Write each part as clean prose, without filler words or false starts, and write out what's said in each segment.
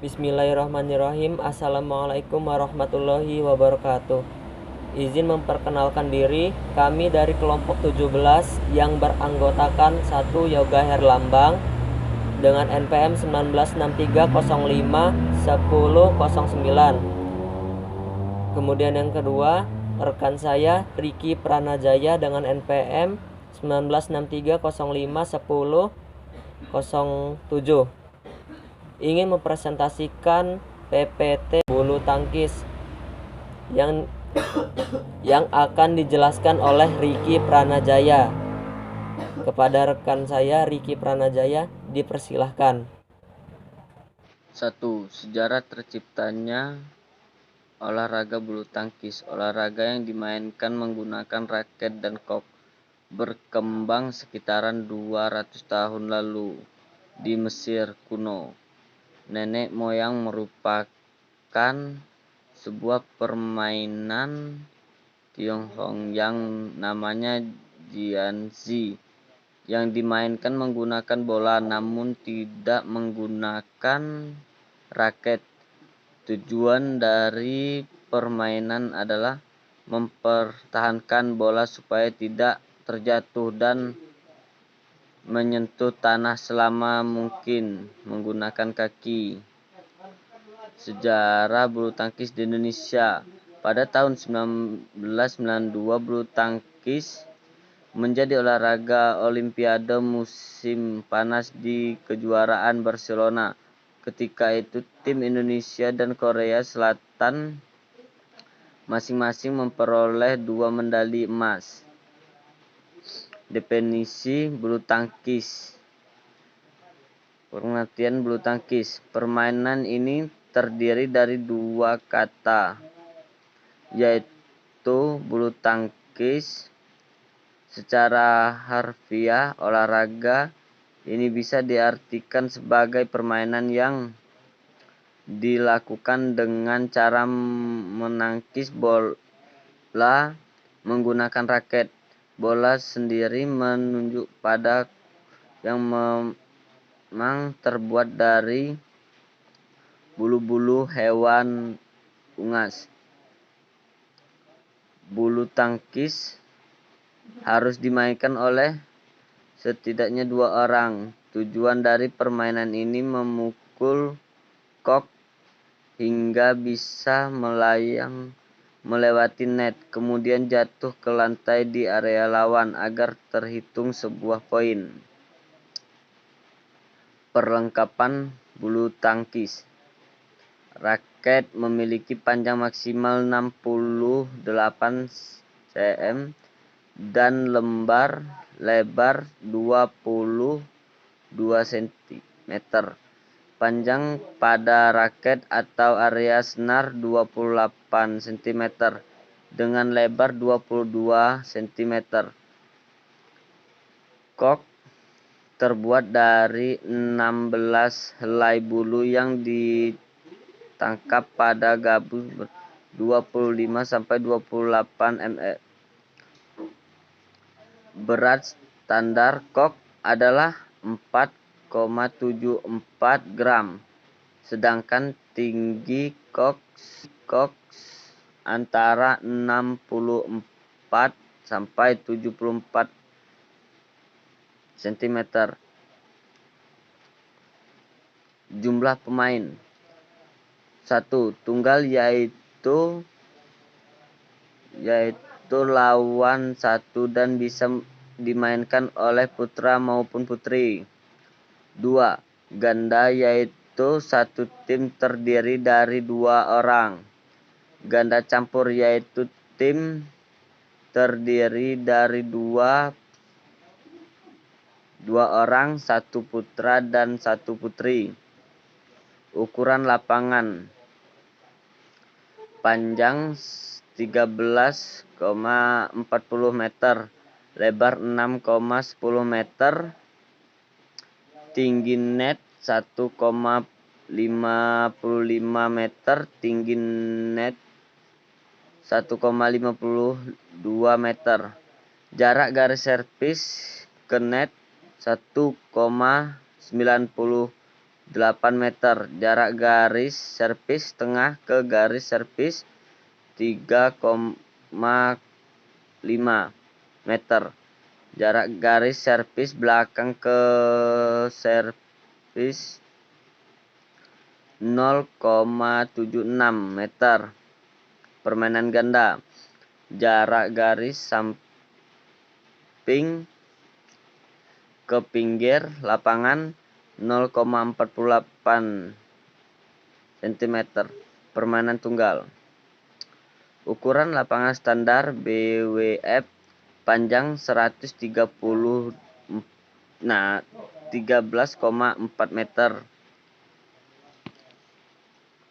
Bismillahirrahmanirrahim. Assalamualaikum warahmatullahi wabarakatuh. Izin memperkenalkan diri, kami dari kelompok 17 yang beranggotakan 1 Yoga Herlambang dengan NPM 1963051009. Kemudian yang kedua, rekan saya Riki Pranajaya dengan NPM 1963051007 ingin mempresentasikan PPT bulu tangkis yang akan dijelaskan oleh Riki Pranajaya. Kepada rekan saya Riki Pranajaya, dipersilahkan. 1. Sejarah terciptanya olahraga bulu tangkis. Olahraga yang dimainkan menggunakan raket dan kok berkembang sekitaran 200 tahun lalu di Mesir kuno. Nenek moyang merupakan sebuah permainan Tionghoa yang namanya jianzi, yang dimainkan menggunakan bola namun tidak menggunakan raket. Tujuan dari permainan adalah mempertahankan bola supaya tidak terjatuh dan menyentuh tanah selama mungkin menggunakan kaki. Sejarah bulu tangkis di Indonesia. Pada tahun 1992 bulu tangkis menjadi olahraga olimpiade musim panas di kejuaraan Barcelona. Ketika itu tim Indonesia dan Korea Selatan masing-masing memperoleh 2 medali emas. Definisi bulu tangkis. Pengertian bulu tangkis. Permainan ini terdiri dari 2 kata, yaitu bulu tangkis. Secara harfiah, olahraga ini bisa diartikan sebagai permainan yang dilakukan dengan cara menangkis bola menggunakan raket. Bola sendiri menunjuk pada yang memang terbuat dari bulu-bulu hewan unggas. Bulu tangkis harus dimainkan oleh setidaknya 2 orang. Tujuan dari permainan ini memukul kok hingga bisa melayang melewati net, kemudian jatuh ke lantai di area lawan agar terhitung sebuah poin. Perlengkapan bulu tangkis. Raket memiliki panjang maksimal 68 cm dan lebar 22 cm. Panjang pada raket atau area senar 28 cm dengan lebar 22 cm. Kok terbuat dari 16 helai bulu yang ditangkap pada gabus 25-28 mm. Berat standar kok adalah 4,74 gram, sedangkan tinggi kok antara 64-74 cm. Jumlah pemain. 1. Tunggal yaitu lawan 1 dan bisa dimainkan oleh putra maupun putri. 2. Ganda yaitu satu tim terdiri dari 2 orang. Ganda campur yaitu tim terdiri dari 2 orang, 1 putra dan 1 putri. Ukuran lapangan. Panjang 13,40 meter, lebar 6,10 meter, tinggi net 1,55 meter, tinggi net 1,52 meter. Jarak garis servis ke net 1,92 8 meter. Jarak garis servis tengah ke garis servis 3,5 meter. Jarak garis servis belakang ke servis 0,76 meter. Permainan ganda. Jarak garis samping ke pinggir lapangan 0,48 cm. Permainan tunggal. Ukuran lapangan standar BWF panjang 13,4 meter.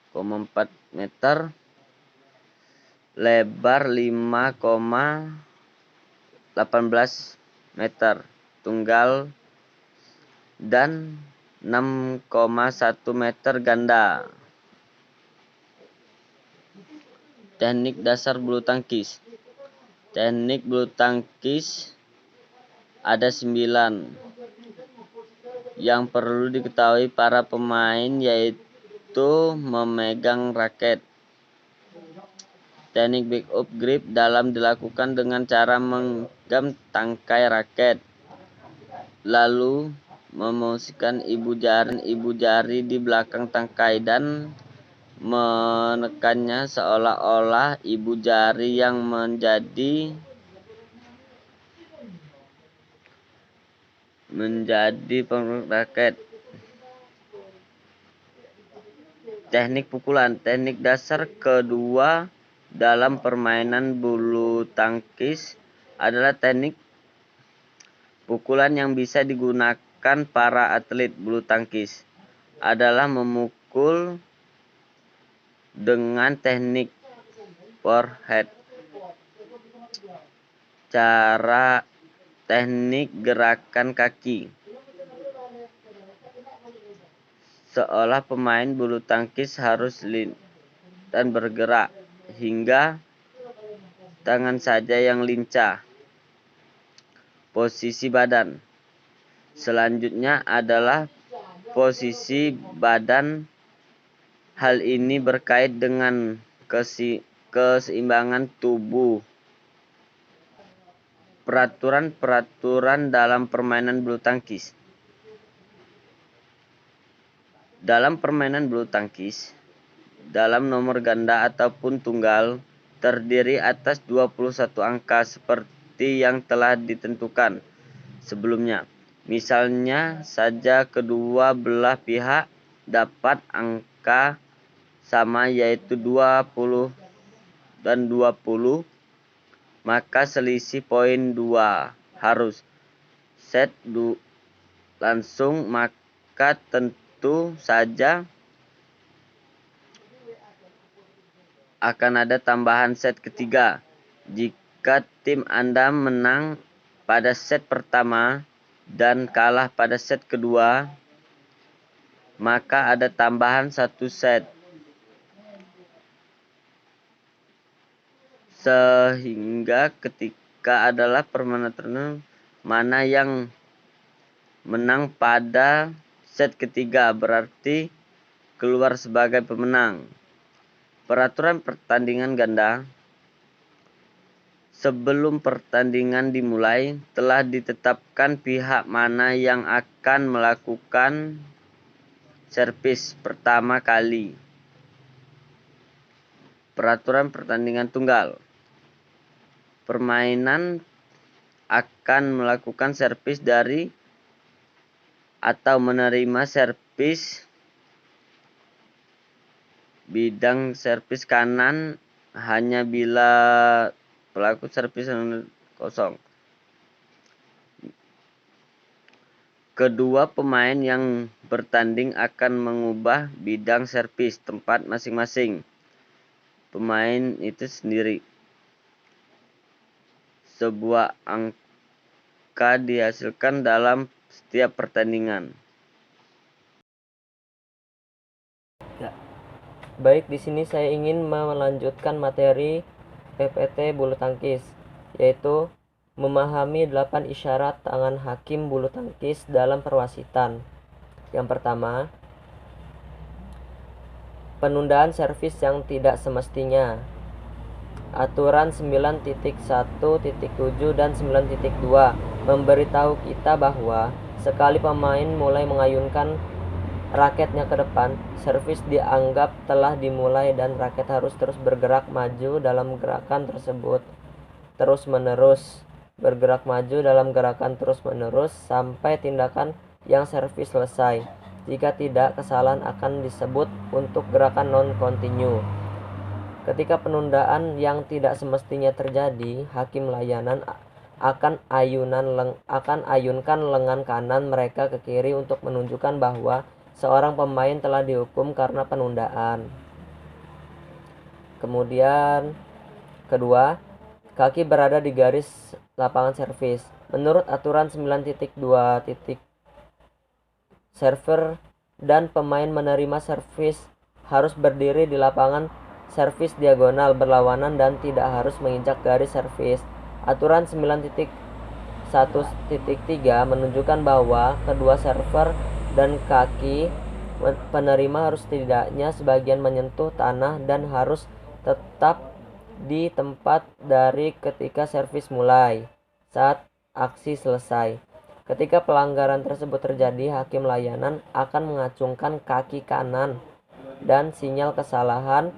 4 meter, lebar 5,18 meter tunggal dan 6,1 meter ganda. Teknik dasar bulu tangkis. Teknik bulu tangkis ada 9 yang perlu diketahui para pemain, yaitu memegang raket. Teknik back up grip dalam dilakukan dengan cara menggenggam tangkai raket, lalu memosisikan ibu jari di belakang tangkai dan menekannya seolah-olah ibu jari yang menjadi penggerak raket. Teknik pukulan. Teknik dasar kedua dalam permainan bulu tangkis adalah teknik pukulan yang bisa digunakan para atlet bulu tangkis adalah memukul dengan teknik forehand. Cara teknik gerakan kaki. Seolah pemain bulu tangkis harus dan bergerak hingga tangan saja yang lincah. Posisi badan. Selanjutnya adalah posisi badan. Hal ini berkait dengan keseimbangan tubuh. Peraturan dalam permainan bulu tangkis. Dalam permainan bulu tangkis, dalam nomor ganda ataupun tunggal, terdiri atas 21 angka seperti yang telah ditentukan sebelumnya. Misalnya saja kedua belah pihak dapat angka sama, yaitu 20 dan 20, maka selisih poin 2 harus set langsung, maka tentu saja akan ada tambahan set ketiga. Jika tim Anda menang pada set pertama dan kalah pada set kedua, maka ada tambahan 1 set. Sehingga ketika adalah permainan mana yang menang pada set ketiga berarti keluar sebagai pemenang. Peraturan pertandingan ganda. Sebelum pertandingan dimulai, telah ditetapkan pihak mana yang akan melakukan servis pertama kali. Peraturan pertandingan tunggal. Permainan akan melakukan servis dari atau menerima servis bidang servis kanan hanya bila pelaku servis kosong. Kedua pemain yang bertanding akan mengubah bidang servis tempat masing-masing pemain itu sendiri. Sebuah angka dihasilkan dalam setiap pertandingan. Ya. Baik, di sini saya ingin melanjutkan materi PPT bulu tangkis, yaitu memahami 8 isyarat tangan hakim bulu tangkis dalam perwasitan. Yang pertama, penundaan servis yang tidak semestinya. Aturan 9.1.7 dan 9.2 memberitahu kita bahwa sekali pemain mulai mengayunkan raketnya ke depan, servis dianggap telah dimulai dan raket harus terus bergerak maju dalam gerakan tersebut terus-menerus. Bergerak maju dalam gerakan terus-menerus sampai tindakan yang servis selesai. Jika tidak, kesalahan akan disebut untuk gerakan non-continue. Ketika penundaan yang tidak semestinya terjadi, hakim layanan akan ayunkan lengan kanan mereka ke kiri untuk menunjukkan bahwa seorang pemain telah dihukum karena penundaan. Kemudian kedua, kaki berada di garis lapangan servis. Menurut aturan 9.2. Server dan pemain menerima servis harus berdiri di lapangan servis diagonal berlawanan dan tidak harus menginjak garis servis. Aturan 9.1.3 menunjukkan bahwa kedua server dan kaki penerima harus setidaknya sebagian menyentuh tanah dan harus tetap di tempat dari ketika servis mulai saat aksi selesai. Ketika pelanggaran tersebut terjadi, hakim layanan akan mengacungkan kaki kanan dan sinyal kesalahan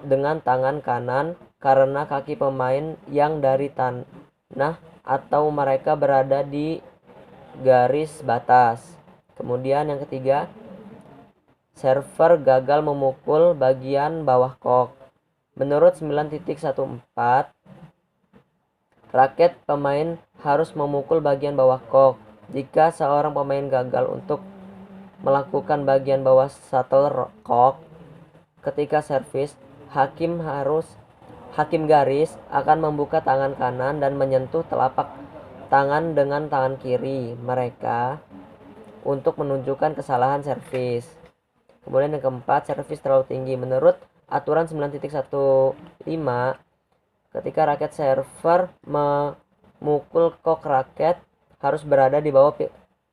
dengan tangan kanan karena kaki pemain yang dari tanah atau mereka berada di garis batas. Kemudian yang ketiga, server gagal memukul bagian bawah kok. Menurut 9.14, raket pemain harus memukul bagian bawah kok. Jika seorang pemain gagal untuk melakukan bagian bawah shuttlecock ketika servis, hakim garis akan membuka tangan kanan dan menyentuh telapak tangan dengan tangan kiri mereka untuk menunjukkan kesalahan servis. Kemudian yang keempat, servis terlalu tinggi. Menurut aturan 9.15, ketika raket server memukul kok raket harus berada di bawah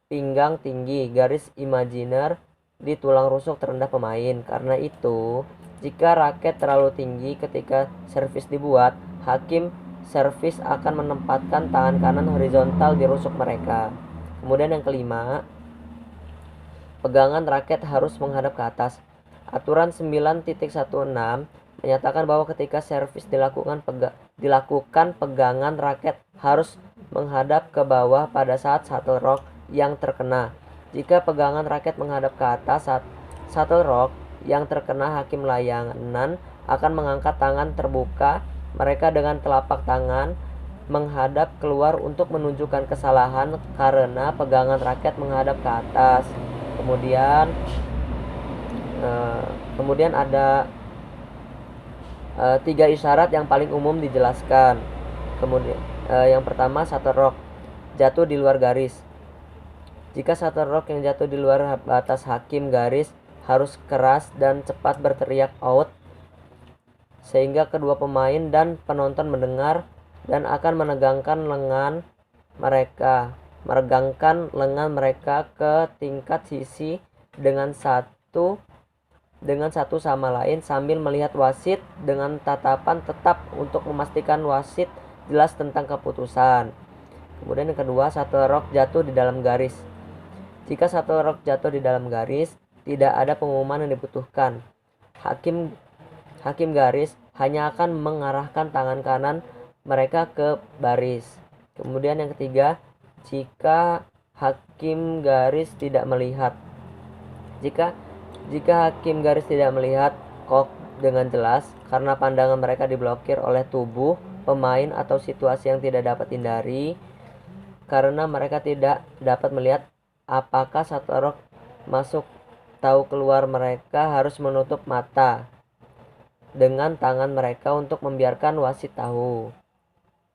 pinggang tinggi garis imajiner di tulang rusuk terendah pemain. Karena itu, jika raket terlalu tinggi ketika servis dibuat, hakim servis akan menempatkan tangan kanan horizontal di rusuk mereka. Kemudian yang kelima, pegangan raket harus menghadap ke atas. Aturan 9.16 menyatakan bahwa ketika servis dilakukan pegangan raket harus menghadap ke bawah pada saat shuttle rock yang terkena. Jika pegangan raket menghadap ke atas saat shuttle rock yang terkena, hakim layanan akan mengangkat tangan terbuka mereka dengan telapak tangan menghadap keluar untuk menunjukkan kesalahan karena pegangan raket menghadap ke atas. Kemudian ada 3 isyarat yang paling umum dijelaskan. Kemudian yang pertama, shuttle rock jatuh di luar garis. Jika shuttle rock yang jatuh di luar batas hakim garis harus keras dan cepat berteriak out sehingga kedua pemain dan penonton mendengar dan akan meregangkan lengan mereka ke tingkat sisi dengan satu sama lain sambil melihat wasit dengan tatapan tetap untuk memastikan wasit jelas tentang keputusan. Kemudian yang kedua, shuttle rock jatuh di dalam garis. Jika shuttle rock jatuh di dalam garis, tidak ada pengumuman yang dibutuhkan. Hakim garis hanya akan mengarahkan tangan kanan mereka ke baris. Kemudian yang ketiga, jika hakim garis tidak melihat. Jika hakim garis tidak melihat kok dengan jelas karena pandangan mereka diblokir oleh tubuh pemain atau situasi yang tidak dapat dihindari, karena mereka tidak dapat melihat apakah shuttle rock masuk atau keluar, mereka harus menutup mata dengan tangan mereka untuk membiarkan wasit tahu.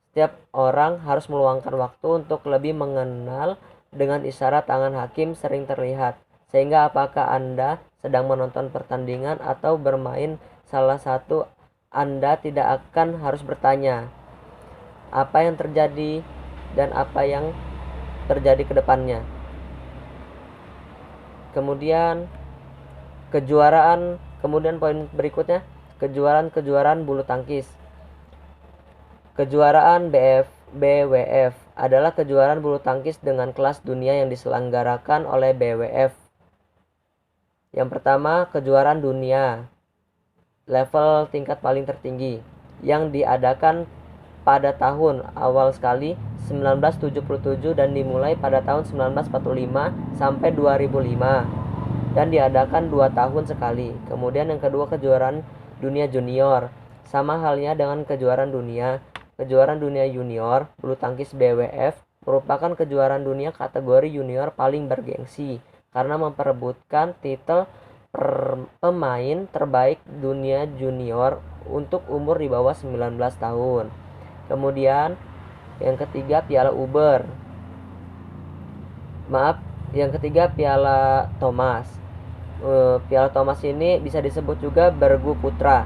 Setiap orang harus meluangkan waktu untuk lebih mengenal dengan isyarat tangan hakim sering terlihat, sehingga apakah Anda sedang menonton pertandingan atau bermain salah satu, Anda tidak akan harus bertanya apa yang terjadi dan apa yang terjadi ke depannya. Kemudian Kejuaraan, kemudian poin berikutnya, kejuaraan bulu tangkis. Kejuaraan BWF adalah kejuaraan bulu tangkis dengan kelas dunia yang diselenggarakan oleh BWF. Yang pertama, kejuaraan dunia level tingkat paling tertinggi yang diadakan pada tahun awal sekali 1977 dan dimulai pada tahun 1945 sampai 2005 dan diadakan 2 tahun sekali. Kemudian yang kedua, kejuaraan dunia junior. Sama halnya dengan kejuaraan dunia. Kejuaraan dunia junior bulu tangkis BWF merupakan kejuaraan dunia kategori junior paling bergengsi karena memperebutkan titel pemain terbaik dunia junior untuk umur di bawah 19 tahun. Kemudian yang ketiga, Piala Uber. Yang ketiga, Piala Thomas. Piala Thomas ini bisa disebut juga Bergu Putra.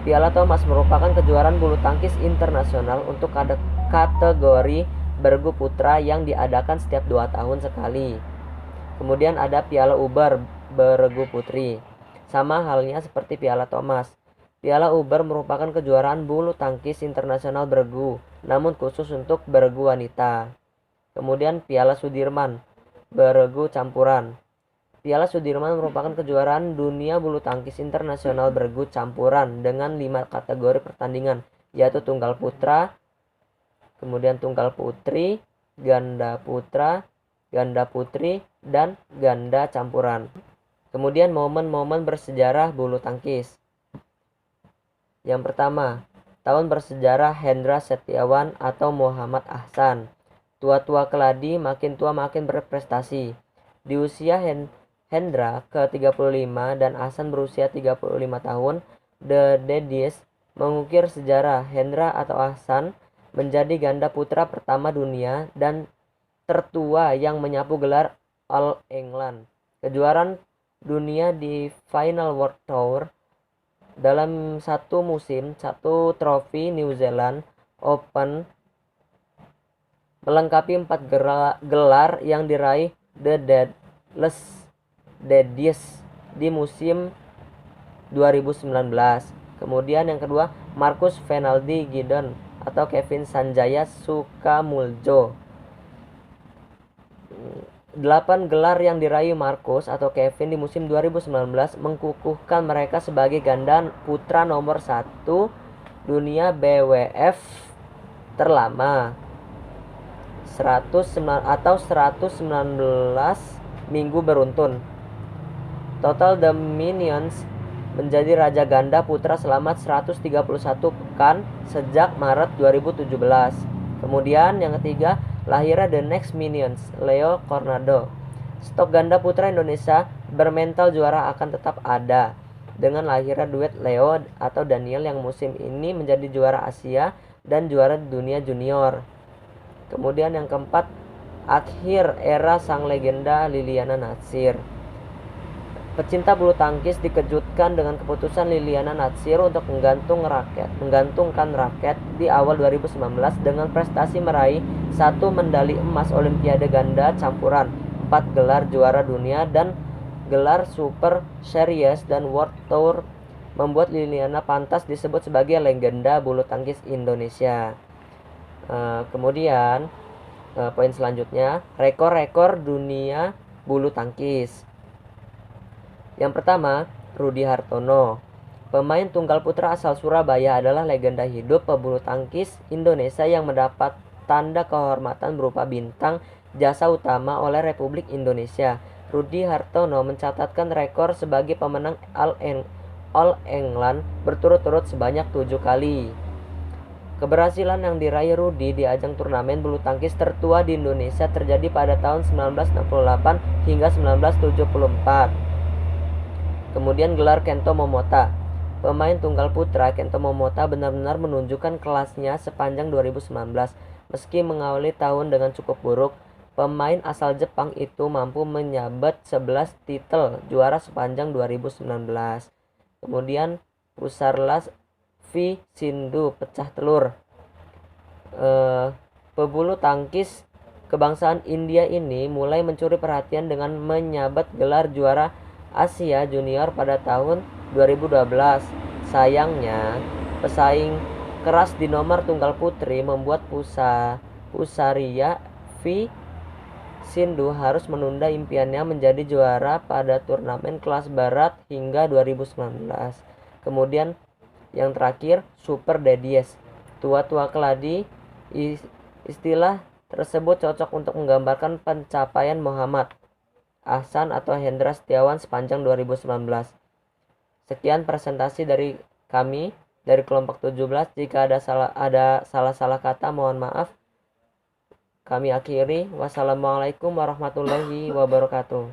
Piala Thomas merupakan kejuaraan bulu tangkis internasional untuk kategori Bergu Putra yang diadakan setiap 2 tahun sekali. Kemudian ada Piala Uber Bergu Putri. Sama halnya seperti Piala Thomas. Piala Uber merupakan kejuaraan bulu tangkis internasional bergu, namun khusus untuk bergu wanita. Kemudian Piala Sudirman Bergu campuran. Piala Sudirman merupakan kejuaraan dunia bulu tangkis internasional bergu campuran dengan 5 kategori pertandingan, yaitu tunggal putra, kemudian tunggal putri, ganda putra, ganda putri, dan ganda campuran. Kemudian momen-momen bersejarah bulu tangkis. Yang pertama, tahun bersejarah Hendra Setiawan atau Muhammad Ahsan. Tua-tua keladi, makin tua makin berprestasi. Di usia Hendra ke-35 dan Ahsan berusia 35 tahun, The Daddies mengukir sejarah. Hendra atau Ahsan menjadi ganda putra pertama dunia dan tertua yang menyapu gelar All England, kejuaraan dunia di Final World Tour. Dalam satu musim, satu trofi New Zealand Open melengkapi 4 gelar yang diraih The Daddies di musim 2019. Kemudian yang kedua, Marcus Fernaldi Gideon atau Kevin Sanjaya Sukamuljo. 8 gelar yang diraih Marcus atau Kevin di musim 2019 mengukuhkan mereka sebagai ganda putra nomor 1 dunia BWF terlama 119 minggu beruntun. Total The Minions menjadi raja ganda putra selama 131 pekan sejak Maret 2017. Kemudian yang ketiga, lahirnya The Next Minions, Leo Coronado. Stok ganda putra Indonesia bermental juara akan tetap ada dengan lahirnya duet Leo atau Daniel yang musim ini menjadi juara Asia dan juara dunia junior. Kemudian yang keempat, akhir era sang legenda Liliana Natsir. Pecinta bulu tangkis dikejutkan dengan keputusan Liliana Natsir untuk menggantungkan raket di awal 2019 dengan prestasi meraih 1 medali emas Olimpiade ganda campuran, 4 gelar juara dunia dan gelar Super Series dan World Tour membuat Liliana pantas disebut sebagai legenda bulu tangkis Indonesia. Kemudian poin selanjutnya, rekor-rekor dunia bulu tangkis. Yang pertama, Rudi Hartono. Pemain tunggal putra asal Surabaya adalah legenda hidup pebulu tangkis Indonesia yang mendapat tanda kehormatan berupa bintang jasa utama oleh Republik Indonesia. Rudi Hartono mencatatkan rekor sebagai pemenang All England berturut-turut sebanyak 7 kali. Keberhasilan yang diraih Rudi di ajang turnamen bulu tangkis tertua di Indonesia terjadi pada tahun 1968 hingga 1974. Kemudian gelar Kento Momota. Pemain tunggal putra Kento Momota benar-benar menunjukkan kelasnya sepanjang 2019. Meski mengawali tahun dengan cukup buruk, pemain asal Jepang itu mampu menyabet 11 titel juara sepanjang 2019. Kemudian Pusarlas V Sindu pecah telur. Pebulu tangkis kebangsaan India ini mulai mencuri perhatian dengan menyabet gelar juara Asia Junior pada tahun 2012. Sayangnya, pesaing keras di nomor tunggal putri membuat Pusaria V Sindhu harus menunda impiannya menjadi juara pada turnamen kelas berat hingga 2019. Kemudian yang terakhir, Super Dedies. Tua-tua keladi. Istilah tersebut cocok untuk menggambarkan pencapaian Muhammad Ahsan atau Hendra Setiawan sepanjang 2019. Sekian presentasi dari kami dari kelompok 17. Jika ada salah kata, mohon maaf. Kami akhiri. Wassalamualaikum warahmatullahi wabarakatuh.